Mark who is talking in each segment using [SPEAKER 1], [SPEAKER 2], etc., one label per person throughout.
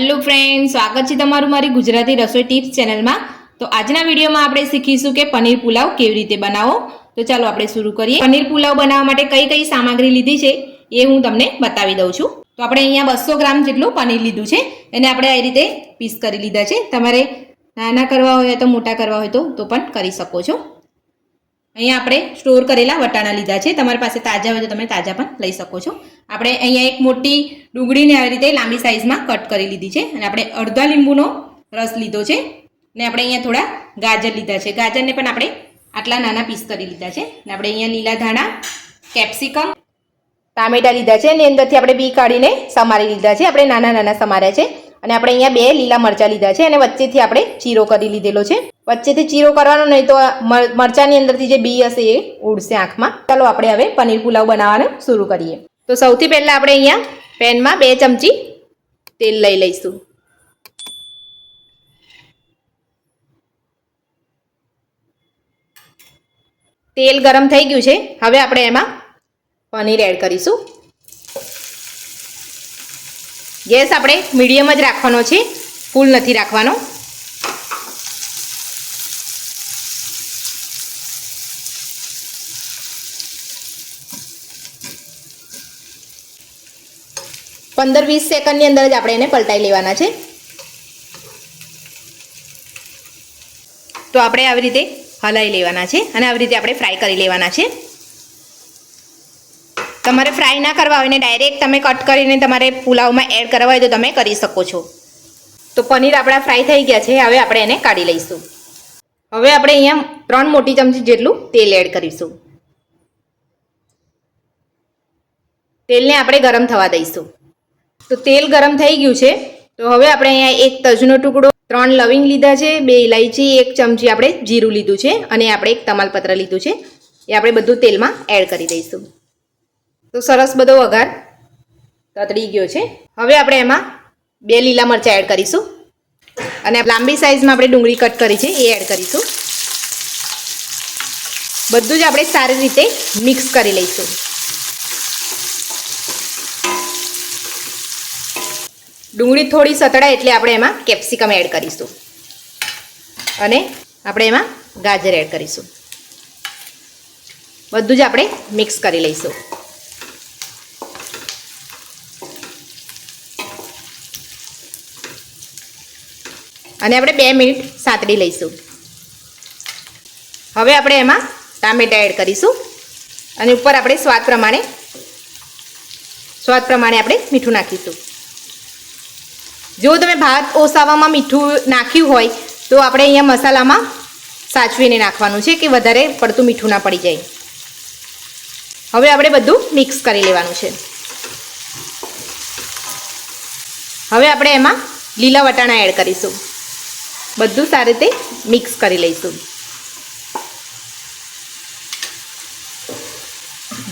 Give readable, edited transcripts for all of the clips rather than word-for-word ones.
[SPEAKER 1] Hello friends, स्वागत है तमारू मारी गुजराती रसोई टिप्स चैनल में। तो आजना वीडियो में आपणे शीखीशुं के पनीर पुलाव केवी रीते बनावो। तो चलो आपणे शुरू करिए। पनीर पुलाव बनाववा माटे कई कई सामग्री लीधी छे ए हूँ तमने बतावी दऊं छुं। तो आपणे अहींया 200 ग्राम जेटलुं पनीर लीधुं छे, एने आपणे आ रीते पीस करी लीधा छे। तमारे नाना करवा होय तो मोटा करवा होय तो पण करी शको छो। अहींया आपणे स्टोर करेला वटाणा लीधा छे, तमारी पासे ताजा होय तो तमे ताजा पण लई शको छो। आपणे अहींया एक मोटी डુંગળીને आ रीते लांबी साइजमां कट करी लीधी छे अने आपणे अर्धा લીંબુનો रस लीधो छे ने आपणे अहींया थोड़ा गाजर लीधा छे। गाजरने पण आपणे आटला नाना पीस करी लीधा छे ने आपणे अहींया लीला धाणा, केप्सिकम, टामेटा लीधा छे ने अंदरथी आपणे बी काढीने समारी लीधा छे। आपणे नाना नाना समार्या छे अने आपणे अहींया 2 લીલા મરચા लीधा छे अने वच्चेथी आपणे चीरो करी लीधेलो छे। वच्चेथी चीरो करवानो नहीं तो मरचानी अंदरथी जे बी हशे ए उड़शे आंखमां। चालो आपणे हवे पनीर पुलाव बनाववानुं शुरू करीए। तो सौथी पहेला आपणे अहींया पेन में 2 चमची तेल लई लईशुं। तेल गरम थई गयुं छे, हवे आपणे एमां पनीर एड करीशुं। गैस आपणे मीडियम ज राखवानो छे, फूल नथी राखवानो। पंदर 20 सेकंड अंदर ज आपणे एने पलटाई लेवाना छे। तो आपणे આવી રીતે હલાઈ લેવાના છે અને આવી રીતે આપણે ફ્રાય કરી લેવાના છે। તમારે ફ્રાય ના કરવા હોય ને ડાયરેક્ટ તમે કટ કરીને તમારે પુલાવમાં એડ કરવા હોય તો તમે કરી શકો છો। તો પનીર આપણા ફ્રાય થઈ ગયા છે, હવે આપણે એને કાઢી લઈશું। હવે આપણે અહીંયા 3 મોટી ચમચી જેટલું તેલ એડ કરીશું। તેલને આપણે ગરમ થવા દઈશું। तो तेल गरम थई गयुं छे, तो हवे आपणे अहींया 1 तजनो टुकड़ो, 3 लविंग लीधा छे, 2 इलायची, 1 चमची आपणे जीरुं लीधुं छे अने आपणे 1 तमालपत्र लीधुं छे। ए आपणे बधुं तेलमां एड करी दईशुं। तो सरस बधो वघार ततड़ी गयो छे। हवे आपणे एमां 2 લીલા મરચાં एड करीशुं अने लांबी साइजमां आपणे डુંગળી कट करी छे ए एड करीशुं। बधुं ज आपणे सारी रीते मिक्स करी लईशुं। डુંગળી थोड़ी सतड़ाय एटले आपणे एमां केप्सिकम एड करीशुं अने आपणे एमां गाजर एड करीशुं। बधुं ज आपणे मिक्स करी लईशुं। अने आपणे 2 मिनिट सातड़ी लईशुं। हवे आपणे एमां टामेटा एड करीशुं अने उपर आपणे स्वाद प्रमाणे आपणे मीठुं नाखीशुं। जो तमे भात ओसावामां मीठुं नाख्युं होय तो आपणे अहींया मसालामां साचवीने नाखवानुं छे कि वधारे पड़तुं मीठुं ना पड़ी जाय। हवे आपणे बधुं मिक्स करी लेवानुं छे। हवे आपणे एमां લીલા વટાણા एड करीशुं। बधुं सारी रीते मिक्स करी लईशुं।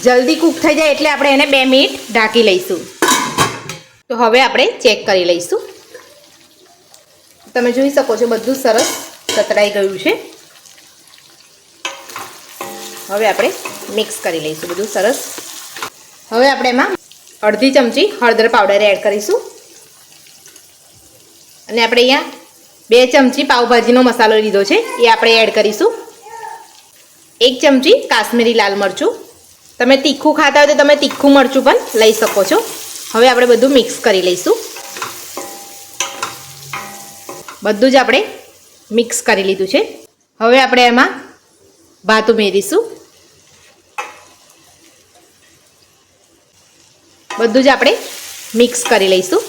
[SPEAKER 1] जल्दी कूक थई जाय एटले आपणे एने 2 मिनिट ढांकी लईशुं। तो हवे आपणे चेक करी लईशुं। તમે જોઈ શકો છો બધું સરસ સતરાઈ ગયું છે। હવે આપણે મિક્સ કરી લઈશું બધું સરસ। હવે આપણે એમાં અડધી ચમચી હળદર પાવડર એડ કરીશું અને આપણે અહીંયા 2 ચમચી પાવભાજીનો મસાલો લીધો છે એ આપણે એડ કરીશું। 1 ચમચી કાશ્મીરી લાલ મરચું, તમે તીખું ખાતા હોય તો તમે તીખું મરચું પણ લઈ શકો છો। હવે આપણે બધું મિક્સ કરી લઈશું। બધું જ આપણે મિક્સ કરી લીધું છે। હવે આપણે એમાં ભાત ઉમેરીશું। બધું જ આપણે મિક્સ કરી લઈશું।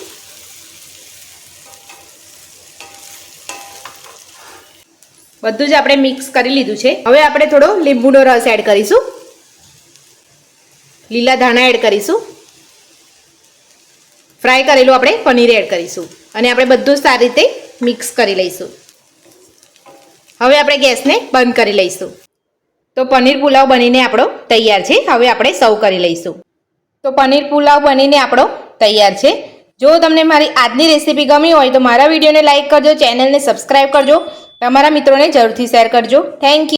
[SPEAKER 1] બધું જ આપણે મિક્સ કરી લીધું છે। હવે આપણે થોડો લીંબુનો રસ એડ કરીશું, લીલા ધાણા એડ કરીશું, ફ્રાય કરેલું આપણે પનીર એડ કરીશું અને આપણે બધું સારી રીતે मिक्स करी लईशुं। हवे आपणे गैसने बंद करी लईशुं। तो पनीर पुलाव बनीने आपणो तैयार छे। हवे आपणे सर्व करी लईशुं। तो पनीर पुलाव बनीने आपणो तैयार छे। जो तमने मारी आजनी रेसिपी गमी होय तो मारा विडियोने लाइक करजो, चेनलने सब्सक्राइब करजो, तमारा मित्रोने जरूरथी शेर करजो। Thank you.